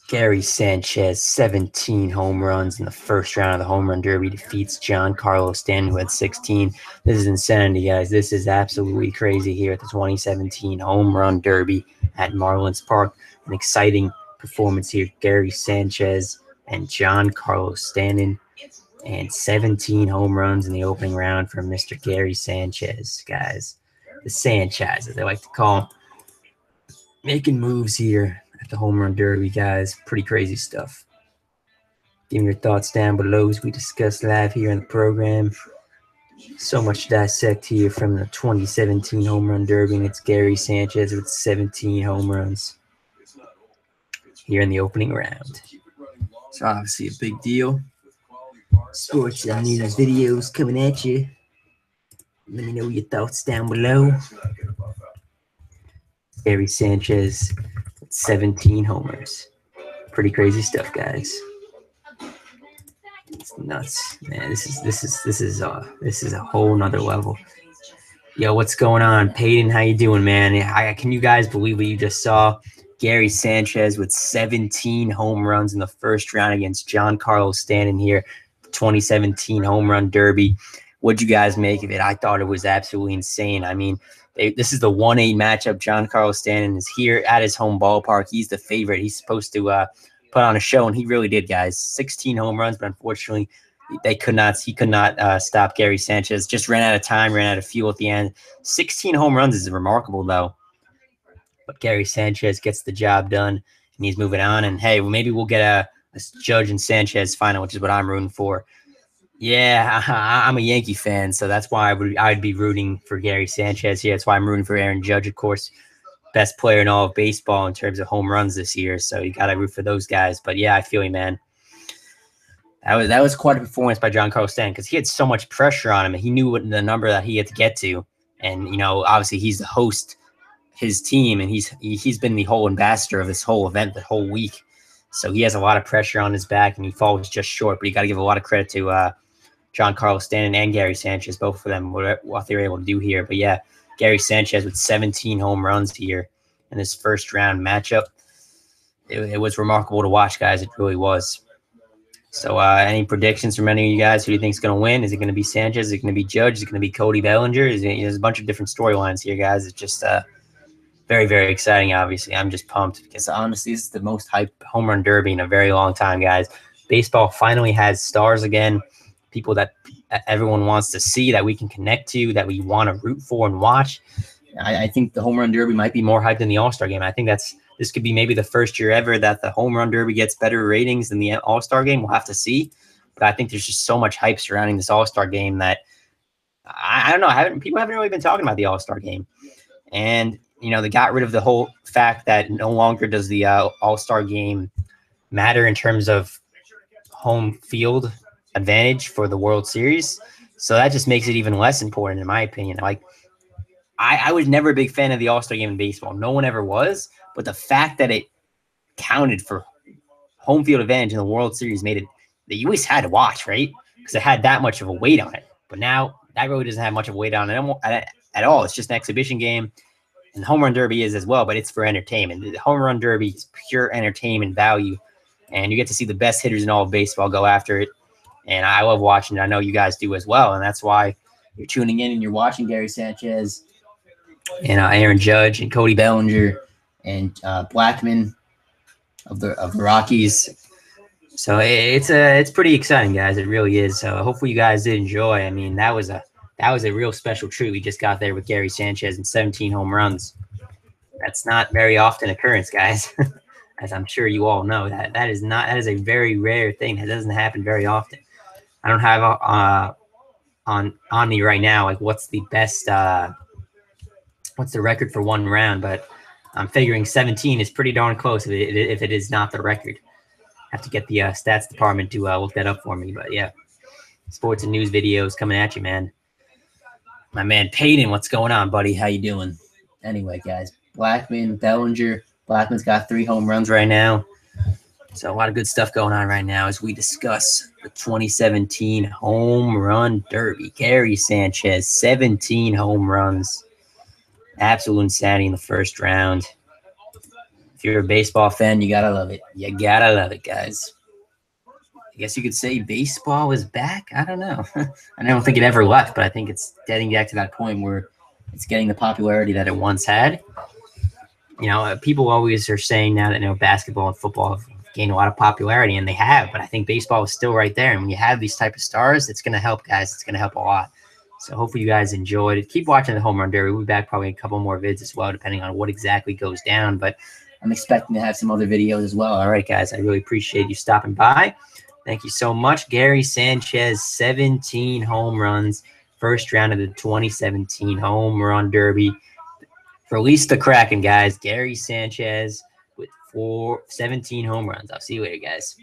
Gary Sanchez, 17 home runs in the first round of the home run derby, defeats Giancarlo Stanton, who had 16. This is insanity, guys. This is absolutely crazy here at the 2017 home run derby at Marlins Park. An exciting performance here. Gary Sanchez and Giancarlo Stanton, and 17 home runs in the opening round from Mr. Gary Sanchez, guys. The Sanchez, as they like to call him. Making moves here at the home run derby, guys. Pretty crazy stuff. Give me your thoughts down below as we discuss live here in the program. So much to dissect here from the 2017 home run derby, and it's Gary Sanchez with 17 home runs here in the opening round. So obviously a big deal. Sports and news videos coming at you. Let me know your thoughts down below. Gary Sanchez with 17 homers. Pretty crazy stuff, guys. It's nuts, man. This is a whole nother level. Yo, what's going on, Peyton? How you doing, man? Can you guys believe what you just saw? Gary Sanchez with 17 home runs in the first round against Giancarlo Stanton here, 2017 home run derby. What'd you guys make of it? I thought it was absolutely insane. I mean, this is the 1-8 matchup. Giancarlo Stanton is here at his home ballpark. He's the favorite. He's supposed to put on a show, and he really did, guys. 16 home runs, but unfortunately, he could not stop Gary Sanchez. Just ran out of time, ran out of fuel at the end. 16 home runs is remarkable, though. But Gary Sanchez gets the job done, and he's moving on. And, hey, maybe we'll get a Judge and Sanchez final, which is what I'm rooting for. Yeah, I'm a Yankee fan, so that's why I'd be rooting for Gary Sanchez here. That's why I'm rooting for Aaron Judge, of course. Best player in all of baseball in terms of home runs this year, so you got to root for those guys. But, yeah, I feel you, man. That was quite a performance by Giancarlo Stanton because he had so much pressure on him, and he knew what the number that he had to get to. And, you know, obviously he's the host, his team, and he's been the whole ambassador of this whole event, the whole week. So he has a lot of pressure on his back, and he falls just short. But you got to give a lot of credit to Giancarlo Stanton and Gary Sanchez, both of them, what they were able to do here. But, yeah, Gary Sanchez with 17 home runs here in this first round matchup. It was remarkable to watch, guys. It really was. So any predictions from any of you guys? Who do you think is going to win? Is it going to be Sanchez? Is it going to be Judge? Is it going to be Cody Bellinger? There's a bunch of different storylines here, guys. It's just very, very exciting, obviously. I'm just pumped because, honestly, this is the most hyped home run derby in a very long time, guys. Baseball finally has stars again. People that everyone wants to see, that we can connect to, that we want to root for and watch. I think the home run derby might be more hyped than the All-Star game. I think this could be maybe the first year ever that the home run derby gets better ratings than the All-Star game. We'll have to see. But I think there's just so much hype surrounding this All-Star game that I don't know. People haven't really been talking about the All-Star game. And, you know, they got rid of the whole fact that no longer does the All-Star game matter in terms of home field advantage for the World Series. So that just makes it even less important, in my opinion. Like, I was never a big fan of the All-Star game in baseball. No one ever was. But the fact that it counted for home field advantage in the World Series made it that you always had to watch, right? Because it had that much of a weight on it. But now that really doesn't have much of a weight on it at all. It's just an exhibition game. And the home run derby is as well, but it's for entertainment. The home run derby is pure entertainment value. And you get to see the best hitters in all of baseball go after it. And I love watching it. I know you guys do as well. And that's why you're tuning in and you're watching Gary Sanchez and Aaron Judge and Cody Bellinger and Blackman of the Rockies. So it's pretty exciting, guys. It really is. So hopefully you guys did enjoy. I mean, that was a real special treat we just got there with Gary Sanchez and 17 home runs. That's not very often occurrence, guys. As I'm sure you all know, that is a very rare thing. That doesn't happen very often. I don't have on me right now like what's the best what's the record for one round, but I'm figuring 17 is pretty darn close if it is not the record. I have to get the stats department to look that up for me. But, yeah, sports and news videos coming at you, man. My man Peyton, what's going on, buddy? How you doing? Anyway, guys, Blackman, Bellinger. Blackman's got 3 home runs right now. So a lot of good stuff going on right now as we discuss the 2017 home run derby. Gary Sanchez, 17 home runs. Absolute insanity in the first round. If you're a baseball fan, you gotta love it. You gotta love it, guys. I guess you could say baseball is back. I don't know. I don't think it ever left, but I think it's getting back to that point where it's getting the popularity that it once had. You know, people always are saying now that, you know, basketball and football have gained a lot of popularity, and they have, but I think baseball is still right there. And when you have these type of stars, it's going to help, guys. It's going to help a lot. So hopefully you guys enjoyed it. Keep watching the Home Run Derby. We'll be back probably a couple more vids as well, depending on what exactly goes down. But I'm expecting to have some other videos as well. All right, guys, I really appreciate you stopping by. Thank you so much. Gary Sanchez, 17 home runs, first round of the 2017 Home Run Derby. Release the Kraken, guys. Gary Sanchez with 17 home runs. I'll see you later, guys.